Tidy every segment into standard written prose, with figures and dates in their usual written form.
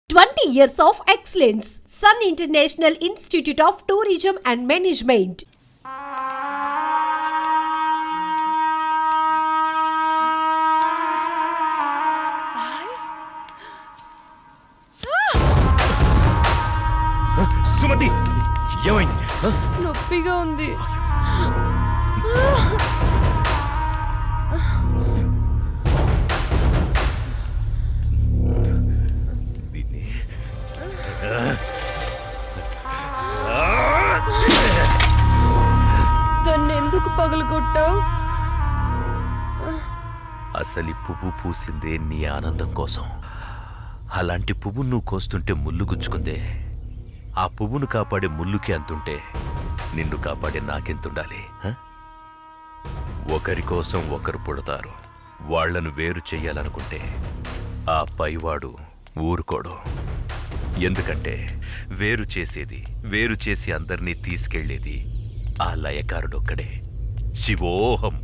20 years of excellence. Sun International Institute of Tourism and Management. Sumathi ఏమైంది? నొప్పిగా ఉంది. దాన్ని ఎందుకు పగలగొట్టావు? అసలు పువ్వు పూసిందే నీ ఆనందం కోసం. అలాంటి పువ్వు నువ్వు కోస్తుంటే ముళ్ళు గుచ్చుకుందే. ఆ పువ్వును కాపాడే ముళ్ళుకి అంతుంటే నిన్ను కాపాడే నాకెంతుండాలి? ఒకరి కోసం ఒకరు పుడతారు. వాళ్లను వేరు చెయ్యాలనుకుంటే ఆ పైవాడు ఊరుకోడు. ఎందుకంటే వేరు చేసి అందరినీ తీసుకెళ్లేది ఆ లయకారుడొక్కడే. శివోహం.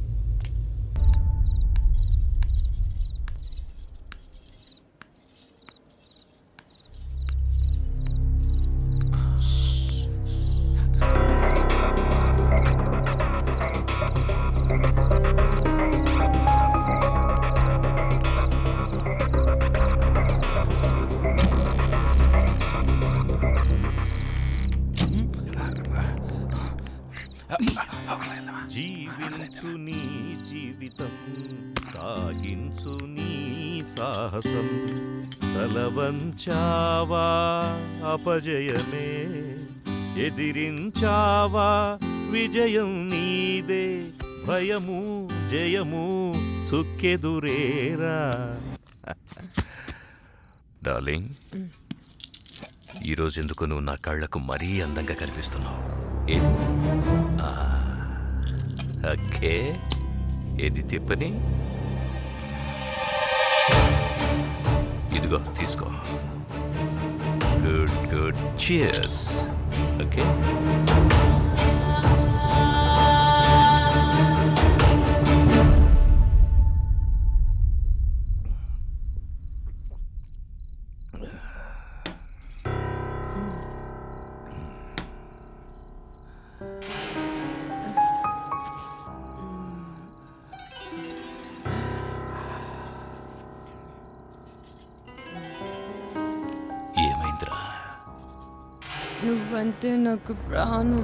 జీవించు నీ జీవితం, సాగించు నీ సాహసం. తలవంచావా అపజయమే, ఎదిరించావా విజయం నీదే. భయము జయము చుక్కెదురేరా. డార్లింగ్, ఈరోజు ఎందుకు నువ్వు నా కళ్ళకు మరీ అందంగా కనిపిస్తున్నావు? ఓకే, ఏది తిప్పని? ఇదిగో తీసుకో. Good good, cheers. ఓకే, ఏమైందిరా? నువ్వంటే నాకు ప్రాణం.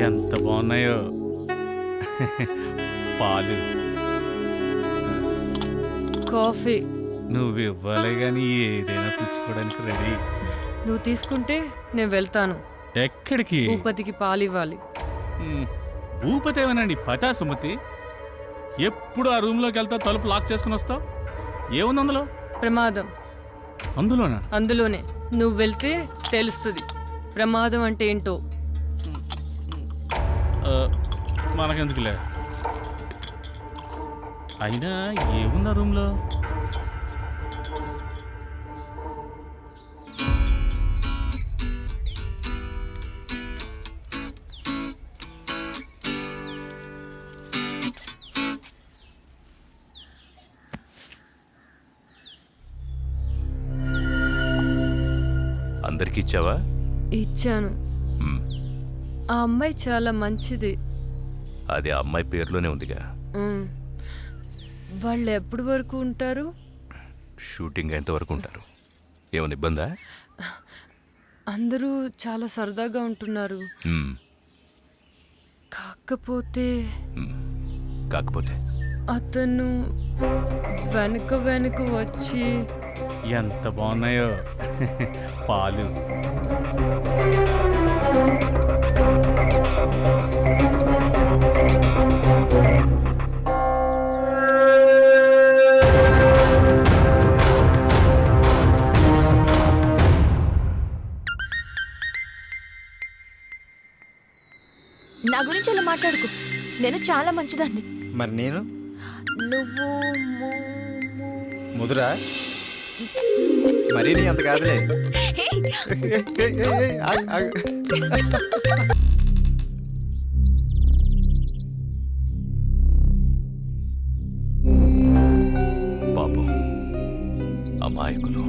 ఎంత బాగున్నాయో పాలు. కాఫీ నువ్వు ఇవ్వాలి కానీ ఏదైనా పుచ్చుకోవడానికి రెడీ. నువ్వు తీసుకుంటే నేను వెళ్తాను. ఎక్కడికి? భూపతికి పాలు ఇవ్వాలి. భూపతి ఏమనండి పటా సుమతి. ఎప్పుడు ఆ రూమ్లోకి వెళ్తా తలుపు లాక్ చేసుకుని వస్తావు. ఏముంది అందులో? ప్రమాదం. అందులోనా? అందులోనే. నువ్వు వెళ్తే తెలుస్తుంది ప్రమాదం అంటే ఏంటో. మనకెందుకులే. అయినా ఏముంది ఆ రూమ్లో? అందరికి ఇచ్చావా? ఇచ్చాను. ఆ అమ్మాయి చాలా మంచిది. అది ఆ అమ్మాయి పేరులోనే ఉందిగా. వాళ్ళు ఎప్పటి వరకు ఉంటారు? షూటింగ్ ఎంతవరకు ఉంటారు? ఏమైనా ఇబ్బందా? అందరూ చాలా సరదాగా ఉంటున్నారు. కాకపోతే కాకపోతే అతను వెనుక వెనుక వచ్చి ఎంత బాగున్నాయో పాలు. నా గురించి అలా మాట్లాడుకో. నేను చాలా మంచిదాన్ని. మరి నేను నువ్వు ముదురా మరీ నీ అంత కాదులే. హే, ఆగు, ఆగు. పాపం అమాయకులు.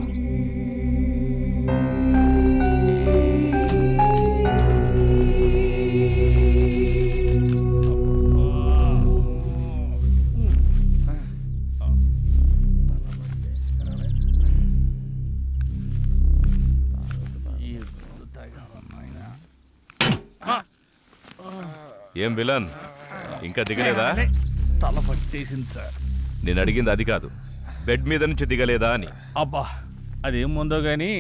ఏం విలన్ ఇంకా దిగలేదా? తల పట్టేసింది సార్. నేను అడిగింది అది కాదు, బెడ్ మీద నుంచి దిగలేదా అని. అబ్బా అదేం ముందో గానీ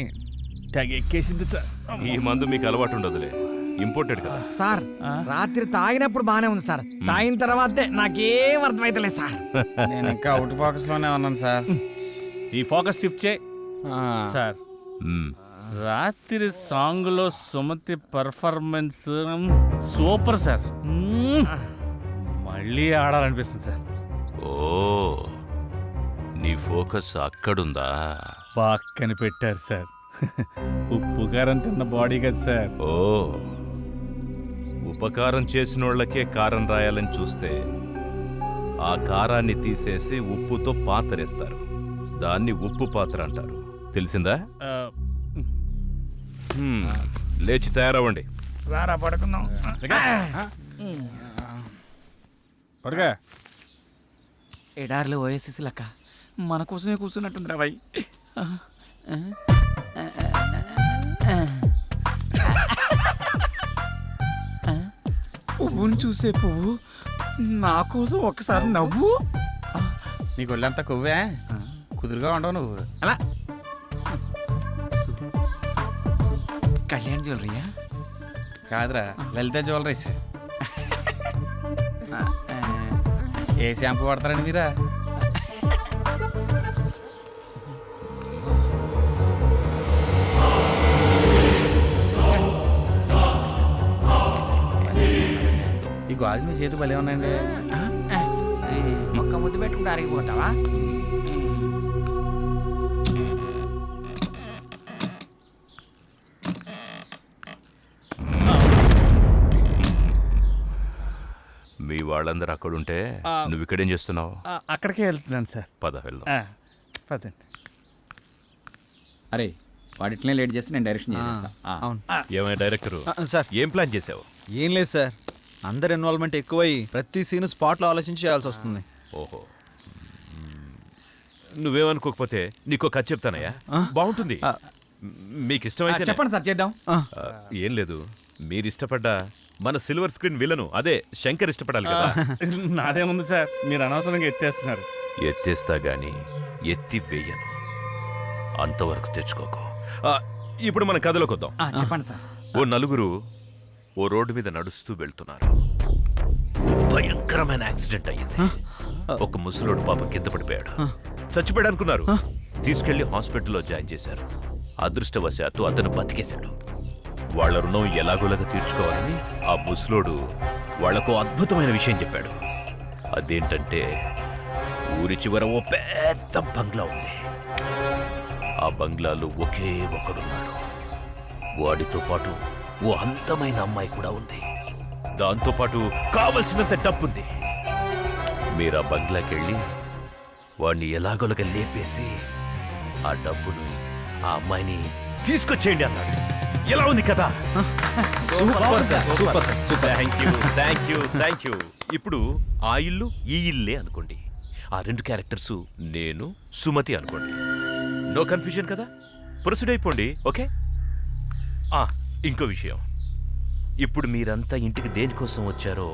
తెగ ఎక్కేసింది సార్. ఈ మందు మీకు అలవాటు ఉండదులే, ఇంపోర్టెడ్ కదా. సార్ రాత్రి తాగినప్పుడు బానే ఉంది సార్, తాగిన తర్వాతే నాకేం అర్థమైతలేదు సార్. నేను ఇంకా అవుట్ ఫోకస్ లోనే ఉన్నాను సార్. ఈ ఫోకస్ షిఫ్ట్ చేయి సార్. మ్మ్. రాత్రి సాంగ్ లో సుమతి పర్ఫార్మెన్స్ సూపర్ సార్. మళ్ళీ ఆడాలనిపిస్తుంది సార్. ఓ, నీ ఫోకస్ అక్కడుందా? బాగా కనిపెట్టారు సార్. ఉప్పు కారం తిన్న బాడీ కదా సార్. ఓ, ఉపకారం చేసినోళ్లకే కారం రాయాలని చూస్తే ఆ కారాన్ని తీసేసి ఉప్పుతో పాతరేస్తారు. దాన్ని ఉప్పు పాత్ర అంటారు, తెలిసిందా? లేచి తయారవ్వండి. రారా పడుకుందాం. పడుగా ఎడార్లు ఓఎస్ఎస్ లెక్క మన కోసమే కూర్చున్నట్టుంది రా బాయ్. పువ్వుని చూసే పువ్వు నా కోసం ఒక్కసారి నవ్వు. నీకు ఒళ్ళంతా కొవ్వే, కుదురుగా ఉండవు నువ్వు. అలా కళ్యాణ్ జ్యువెలరీయా? కాదురా, లలిత జ్యువెలరీస్. ఏ షాంపూ వాడతారండి మీరా? ఈ గాజు మీ చేతి భలే ఉన్నాయండి. ఒక్క ముద్దు పెట్టుకుంటే అరిగిపోతావా? మీ వాళ్ళందరూ అక్కడుంటే నువ్వు ఇక్కడేం చేస్తున్నావు? అక్కడికే వెళ్తున్నాను సార్. పద వెళ్దాం. పదండి. అరే వాడిట్లనే లేట్ చేస్తే నేను డైరెక్షన్ చేస్తా. అవును ఏమైనా డైరెక్టరు సార్ ఏం ప్లాన్ చేసావు? ఏం లేదు సార్, అందరు ఇన్వాల్వ్మెంట్ ఎక్కువై ప్రతి సీన్ స్పాట్లో ఆలోచించి చేయాల్సి వస్తుంది. ఓహో, నువ్వేమనుకోకపోతే నీకు కథ చెప్తానయ్యా, బాగుంటుంది. మీకు ఇష్టమైతే చెప్పండి సార్, చేద్దాం. ఏం లేదు, మీరు ఇష్టపడ్డ మన సిల్వర్ స్క్రీన్ విలను అదే శంకర్ ఇష్టపడాలి కదా. నాదేముంది సార్, మీరు అనవసరంగా ఎత్తేస్తున్నారు. ఎత్తేస్తా గాని ఎత్తి వేయను, అంతవరకు తెచ్చుకోకు. ఇప్పుడు మన కథలోకి వద్దాం. చెప్పండి సార్. ఓ నలుగురు ఓ రోడ్డు మీద నడుస్తూ వెళ్తున్నారు. భయంకరమైన యాక్సిడెంట్ అయ్యింది. ఒక ముసలోడు పాపం కింద పడిపోయాడు. చచ్చిపోయాడు అనుకున్నారు. తీసుకెళ్లి హాస్పిటల్లో జాయిన్ చేశారు. అదృష్టవశాత్తు అతను బతికేశాడు. వాళ్ల రుణం ఎలాగోలాగా తీర్చుకోవాలని ఆ ముసలోడు వాళ్లకు అద్భుతమైన విషయం చెప్పాడు. అదేంటంటే ఊరి చివర ఓ పెద్ద బంగ్లా ఉంది. ఆ బంగ్లాలో ఒకే ఒకడున్నాడు. వాడితో పాటు ఓ అందమైన అమ్మాయి కూడా ఉంది. దాంతోపాటు కావలసినంత డబ్బుంది. మీరు ఆ బంగ్లాకెళ్ళి వాడిని ఎలాగోలాగా లేపేసి ఆ డబ్బును ఆ అమ్మాయిని తీసుకొచ్చేయండి అన్నాడు. ఎలా ఉంది కదా? Super sir, super sir, super. Thank you. ఇప్పుడు ఆ ఇల్లు ఈ ఇల్లే అనుకోండి. ఆ రెండు క్యారెక్టర్స్ నేను, సుమతి అనుకోండి. నో కన్ఫ్యూజన్ కదా? ప్రొసీడ్ అయిపోండి. ఓకే? ఇంకో విషయం, ఇప్పుడు మీరంతా ఇంటికి దేనికోసం వచ్చారో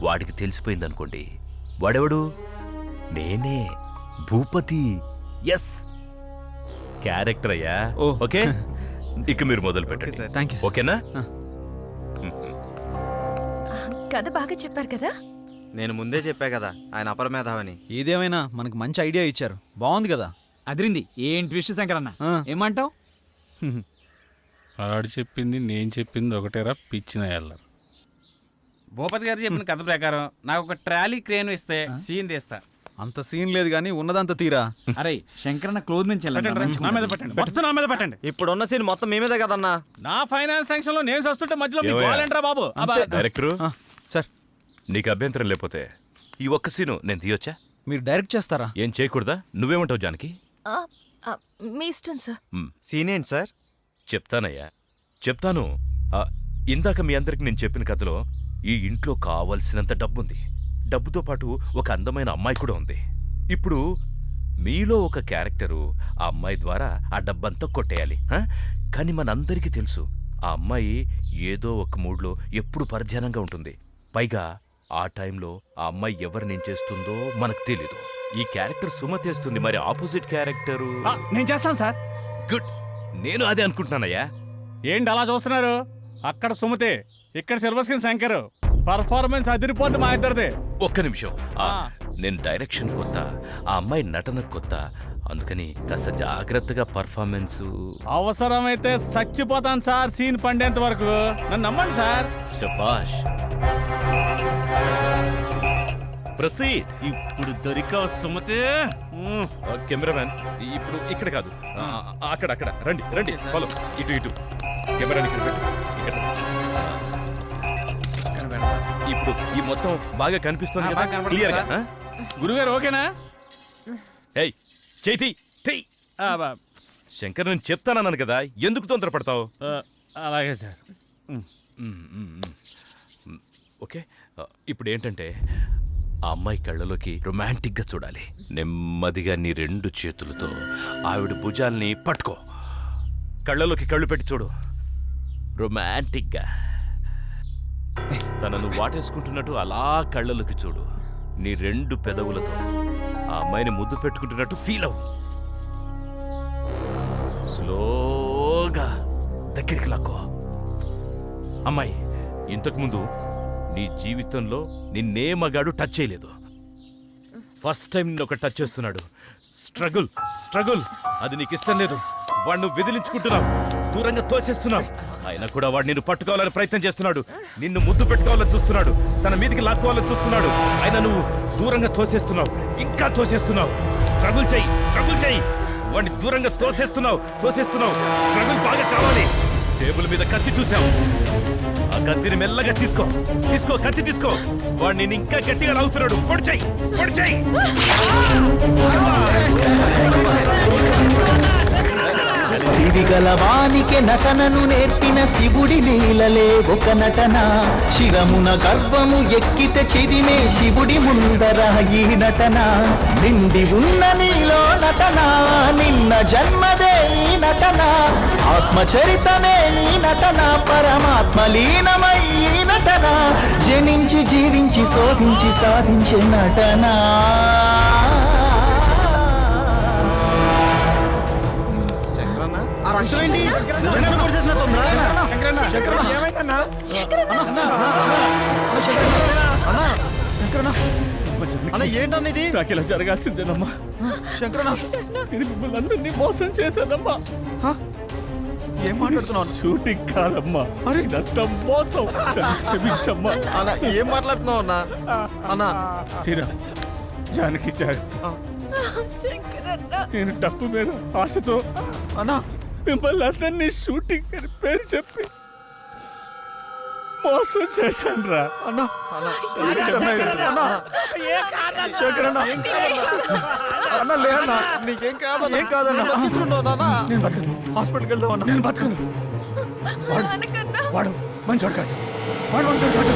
వాడికి తెలిసిపోయిందనుకోండి. వాడెవడు? నేనే, భూపతి. ఎస్, క్యారెక్టర్ అయ్యా. ఓ. ఓకే, ఇక మీరు మొదలు పెట్టండి. Thank you sir. ఓకేనా? కథ బాగా చెప్పారు కదా. నేను ముందే చెప్పా కదా ఆయన అపరమేధావని. ఏదేమైనా మనకు మంచి ఐడియా ఇచ్చారు, బాగుంది కదా. అదిరింది. ఏంటి విషయం శంకరన్న? ఆ. ఏమంటావు? ఆడు చెప్పింది నేను చెప్పింది ఒకటేరా పిచ్చిన ఎల్లరు. భూపతి గారు చెప్పిన కథ ప్రకారం నాకు ఒక ట్రాలీ క్రేన్ ఇస్తే సీన్ తీస్తా. అంత సీన్ లేదు కానీ ఉన్నదంత తీరా. అరే శంకరన్న క్లోజ్ నుంచి నా మీద పెట్టండి, మొత్తం నా మీద పెట్టండి. ఇప్పుడున్న సీన్ మొత్తం మీ మీదే కదన్నా. నా ఫైనాన్స్ టెన్షన్ లో నేను సస్తుంటే మధ్యలో మీ ఏమయ్యా? గోలేంట్రా బాబు. డైరెక్టరు, సార్ నీకు అభ్యంతరం లేకపోతే ఈ ఒక్క సీను నేను తీయొచ్చా? మీరు డైరెక్ట్ చేస్తారా? ఏం చేయకూడదా? నువ్వేమంటావు జానకి? ఆ, ఆ, మీ ఇష్టం సార్. సీన్ ఏంటి సార్? చెప్తానయ్యా, చెప్తాను. ఇందాక మీ అందరికి నేను చెప్పిన కథలో ఈ ఇంట్లో కావలసినంత డబ్బుంది. డబ్బుతో పాటు ఒక అందమైన అమ్మాయి కూడా ఉంది. ఇప్పుడు మీలో ఒక క్యారెక్టరు ఆ అమ్మాయి ద్వారా ఆ డబ్బంతా కొట్టేయాలి. కానీ మనందరికీ తెలుసు ఆ అమ్మాయి ఏదో ఒక మూడ్లో ఎప్పుడు పరధ్యానంగా ఉంటుంది. పైగా ఆ టైంలో ఆ అమ్మాయి ఎవరినేం చేస్తుందో మనకు తెలీదు. ఈ క్యారెక్టర్ సుమతి చేస్తుంది, మరి ఆపోజిట్ క్యారెక్టరు నేను చేస్తాను సార్. గుడ్, నేను అదే అనుకుంటున్నానయ్యా. ఏంటి అలా చూస్తున్నారు? అక్కడ సుమతి, ఇక్కడ సిల్వర్ స్క్రీన్ శంకర్. పర్ఫార్మెన్స్ అదిరిపోద్ది మా ఇద్దరిది. ఒక్క నిమిషం, నేను డైరెక్షన్ కొత్త, ఆ అమ్మాయి నటన కొత్త, అందుకని కాస్త జాగ్రత్తగా పర్ఫార్మెన్స్. అవసరమైతే చచ్చిపోతాను సార్ సీన్ పండేంత వరకు. నన్ను నమ్మండి సార్. శబాష్, ప్రొసీడ్. ఇప్పుడు దొరికావు సుమతి. కెమెరామ్యాన్, ఇప్పుడు ఇక్కడ కాదు, అక్కడ అక్కడ రండి రండి, ఫాలో. ఇటు ఇటు కెమెరాని ఇక్కడ పెట్టు. ఇక్కడ ఇప్పుడు ఈ మొత్తం బాగా కనిపిస్తుంది కదా, క్లియర్ గా? గురుగారు ఓకేనా? ఏయ్ చేతి తెయ్. శంకర్, నేను చెప్తానన్నాను కదా, ఎందుకు తొందరపడతావు? అలాగే సార్. ఓకే, ఇప్పుడు ఏంటంటే ఆ అమ్మాయి కళ్ళలోకి రొమాంటిక్గా చూడాలి. నెమ్మదిగా నీ 2 చేతులతో ఆవిడ భుజాల్ని పట్టుకో, కళ్ళలోకి కళ్ళు పెట్టి చూడు, రొమాంటిక్గా. తనను వాటేసుకుంటున్నట్టు అలా కళ్ళలోకి చూడు. నీ 2 పెదవులతో ఆ అమ్మాయిని ముద్దు పెట్టుకుంటున్నట్టు ఫీల్ అవ్వు. స్లోగా దగ్గరికి లాక్కో. అమ్మాయి, ఇంతకుముందు నీ జీవితంలో నిన్నే మగాడు టచ్ చేయలేదు. ఫస్ట్ టైం నిన్ను ఒక టచ్ చేస్తున్నాడు. స్ట్రగుల్ స్ట్రగుల్, అది నీకు ఇష్టం లేదు. వాడిని విదిలించుకుంటున్నావు, దూరంగా తోసేస్తున్నావు. అయినా కూడా వాడు నిన్ను పట్టుకోవాలని ప్రయత్నం చేస్తున్నాడు, నిన్ను ముద్దు పెట్టుకోవాలని చూస్తున్నాడు, తన మీదకి లాక్కోవాలని చూస్తున్నాడు. అయినా నువ్వు దూరంగా తోసేస్తున్నావు, ఇంకా తోసేస్తున్నావు. స్ట్రగుల్ చెయ్యి, స్ట్రగుల్ చెయ్యి. వాడిని దూరంగా తోసేస్తున్నావు, తోసేస్తున్నావు. స్ట్రగుల్ బాగా కావాలి. టేబుల్ మీద కత్తి చూసావు, ఆ కత్తిని మెల్లగా తీసుకో, తీసుకో, కత్తి తీసుకో. వాడు నేను ఇంకా గట్టిగా లాగుతున్నాడు. పొడిచేయి, పొడిచేయి. సిరిగలవానికి నటనను నేర్పిన శివుడి లీలలే ఒక నటన. శిరమున గర్వము ఎక్కితే చిదిమే శివుడి ముందర ఈ నటన. నిండి ఉన్న నీలో నటన, నిన్న జన్మదే ఈ నటన. ఆత్మచరితమే ఈ నటన, పరమాత్మ లీనమై ఈ నటన. జనించి జీవించి శోధించి సాధించే నటన. ఏంటన్నా ఇది? నాకు ఇలా జరగాల్సిందేనమ్మా. నేను మిమ్మల్ని అందరినీ మోసం చేశానమ్మా. ఏం మాట్లాడుతున్నావు? షూటింగ్ కాదమ్మా, ఇదంతా మోసం. క్షమించమ్మా. అన్నా ఏం మాట్లాడుతున్నావు అన్నా? అన్నా తీరా జానకి జాగ్రత్త. నేను డబ్బు మీద ఆశతో అన్నా మిమ్మల్ని అందరినీ షూటింగ్ అని పేరు చెప్పి మోసం చేశాను రా. అన్నా శంకర్ అన్నా, అన్నా లే అన్నా, నీకేం కాదన్నా, ఏం కాదన్నా. హాస్పిటల్కి వెళ్దాం అన్నా. నేను బతుకును. వాడు మంచోడు కాదు, వాడు మంచోడు కాదు.